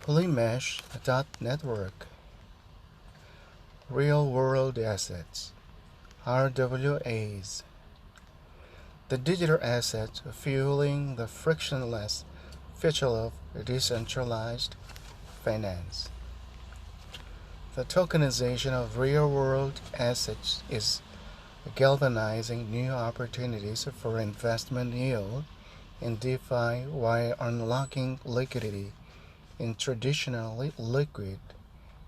Polymesh.network. Real-world assets, RWAs. The digital assets fueling the frictionless future of decentralized finance. The tokenization of real-world assets is galvanizing new opportunities for investment yield in DeFi while unlocking liquidity in traditionally liquid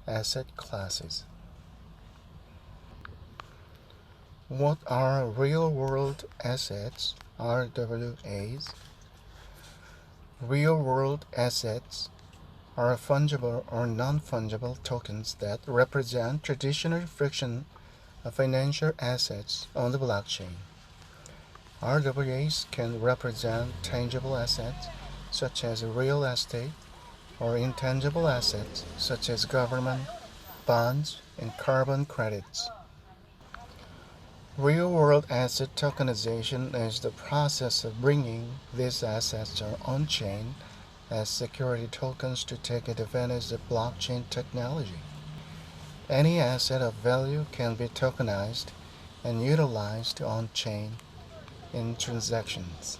asset classes. What are real-world assets, RWAs? Real-world assets are fungible or non-fungible tokens that represent traditional friction of financial assets on the blockchain. RWAs can represent tangible assets such as real estate or intangible assets such as government, bonds, and carbon credits. Real-world asset tokenization is the process of bringing these assets on-chain as security tokens to take advantage of blockchain technology. Any asset of value can be tokenized and utilized on-chain in transactions.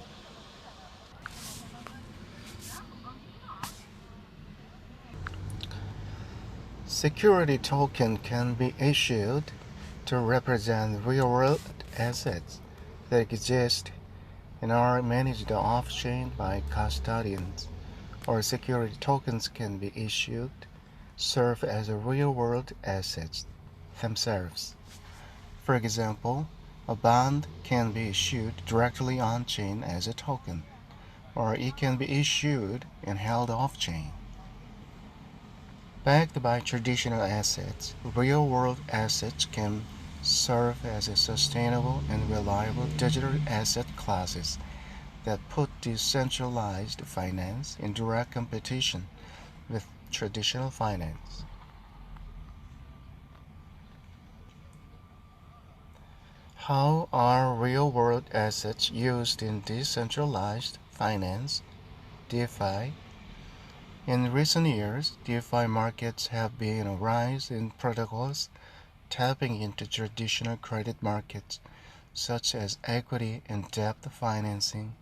Security token can be issued to represent real-world assets that exist and are managed off-chain by custodians, or security tokens can be issued serve as real-world assets themselves. For example, a bond can be issued directly on-chain as a token, or it can be issued and held off-chain. Backed by traditional assets, real-world assets can serve as a sustainable and reliable digital asset classes that put decentralized finance in direct competition with traditional finance. How are real-world assets used in decentralized finance, DeFi? In recent years, DeFi markets have been a rise in protocols tapping into traditional credit markets such as equity and debt financing.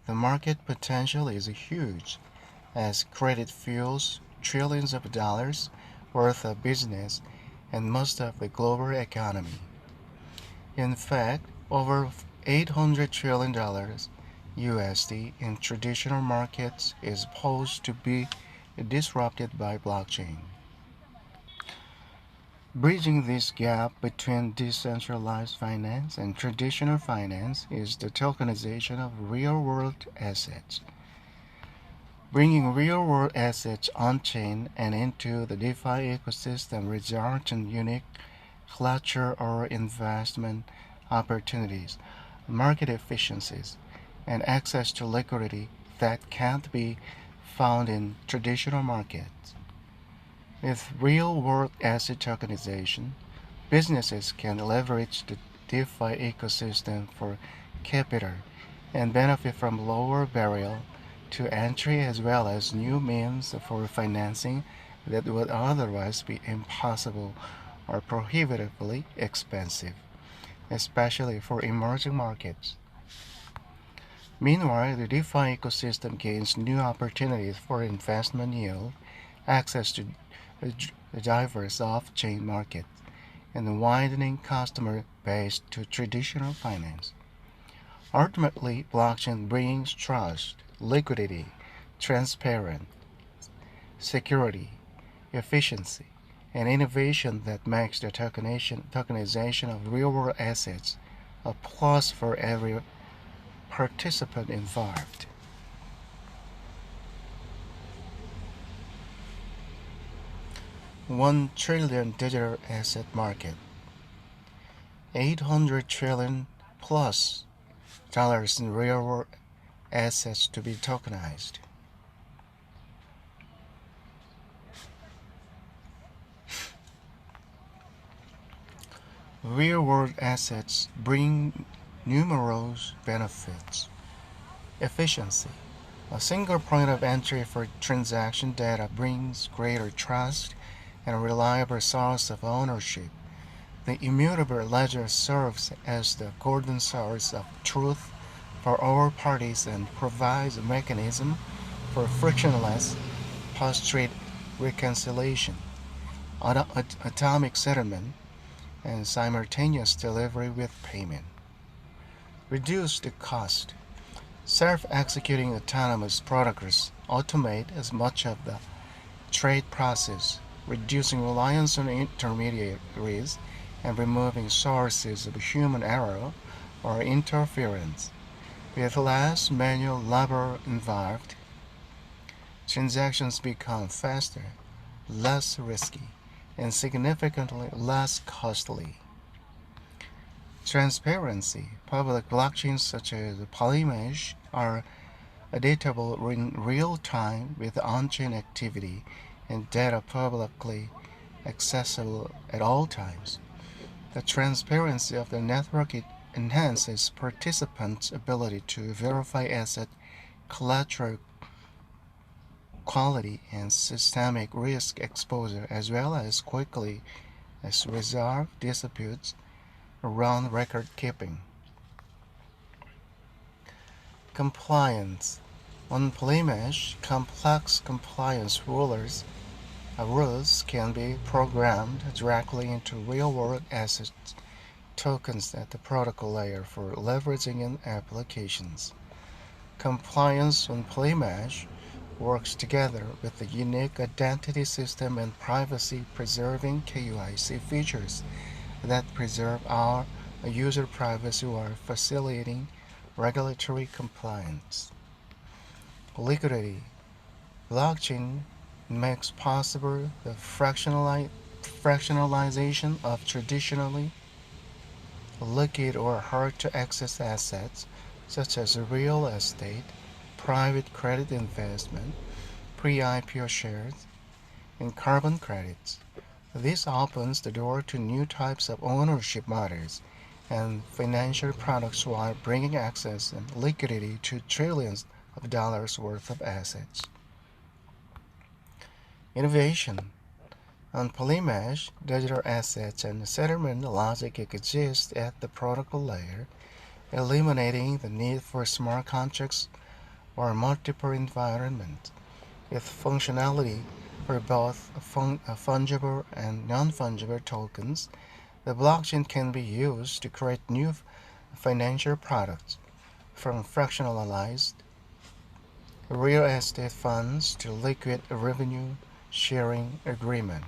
The market potential is huge as credit fuels trillions of dollars worth of business and most of the global economy. In fact, over $800 trillion USD in traditional markets is poised to be disrupted by blockchain. Bridging this gap between decentralized finance and traditional finance is the tokenization of real-world assets. Bringing real-world assets on-chain and into the DeFi ecosystem results in unique collateral or investment opportunities, market efficiencies, and access to liquidity that can't be found in traditional markets. With real-world asset tokenization, businesses can leverage the DeFi ecosystem for capital and benefit from lower barrier to entry as well as new means for financing that would otherwise be impossible or prohibitively expensive, especially for emerging markets. Meanwhile, the DeFi ecosystem gains new opportunities for investment yield, access to a diverse off-chain market, and a widening customer base to traditional finance. Ultimately, blockchain brings trust, liquidity, transparency, security, efficiency, and innovation that makes the tokenization of real-world assets a plus for every participant involved. $1 trillion digital asset market, $800 trillion plus dollars in real-world assets to be tokenized. Real-world assets bring numerous benefits: efficiency. A single point of entry for transaction data brings greater trust and a reliable source of ownership. The immutable ledger serves as the golden source of truth for all parties and provides a mechanism for frictionless post-trade reconciliation, atomic settlement, and simultaneous delivery with payment. Reduce the cost. Self-executing autonomous protocols automate as much of the trade process, reducing reliance on intermediaries and removing sources of human error or interference. With less manual labor involved, transactions become faster, less risky, and significantly less costly. Transparency. Public blockchains such as Polymesh are editable in real time with on-chain activity and data publicly accessible at all times. The transparency of the network enhances participants' ability to verify asset collateral quality and systemic risk exposure, as well as quickly as resolve disputes around record keeping. Compliance. On Polymesh, complex compliance rules can be programmed directly into real-world asset tokens at the protocol layer for leveraging in applications. Compliance on Polymesh works together with the unique identity system and privacy-preserving KYC features that preserve our user privacy while facilitating regulatory compliance. Liquidity. Blockchain makes possible the fractionalization of traditionally liquid or hard-to-access assets such as real estate, private credit investment, pre-IPO shares, and carbon credits. This opens the door to new types of ownership models and financial products while bringing access and liquidity to trillions of dollars worth of assets. Innovation. On Polymesh, digital assets and settlement logic exist at the protocol layer, eliminating the need for smart contracts or multiple environments. With functionality for both fungible and non-fungible tokens, the blockchain can be used to create new financial products, from fractionalized real estate funds to liquid revenue sharing agreement.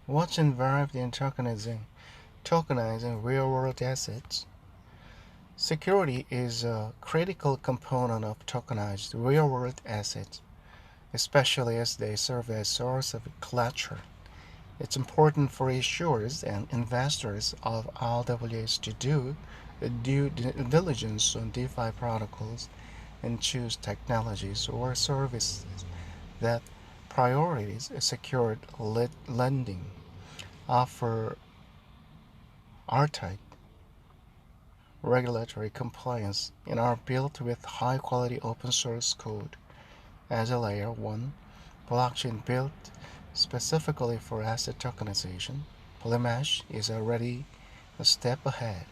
What's involved in tokenizing real-world assets? Security is a critical component of tokenized real-world assets, especially as they serve as source of collateral. It's important for issuers and investors of RWAs to do due diligence on DeFi protocols and choose technologies or services that priorities secured lending, offer airtight regulatory compliance, and are built with high-quality open-source code. As a Layer 1 blockchain built specifically for asset tokenization, Polymesh is already a step ahead,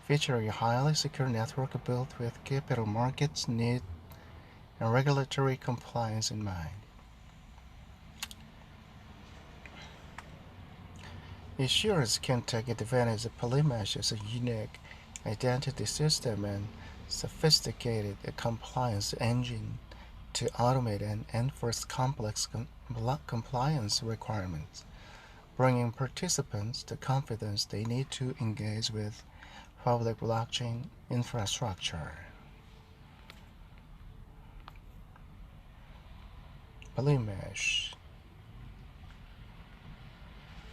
featuring a highly secure network built with capital markets need and regulatory compliance in mind. Issuers can take advantage of Polymesh's unique identity system and sophisticated compliance engine to automate and enforce complex compliance requirements, bringing participants the confidence they need to engage with public blockchain infrastructure. Polymesh.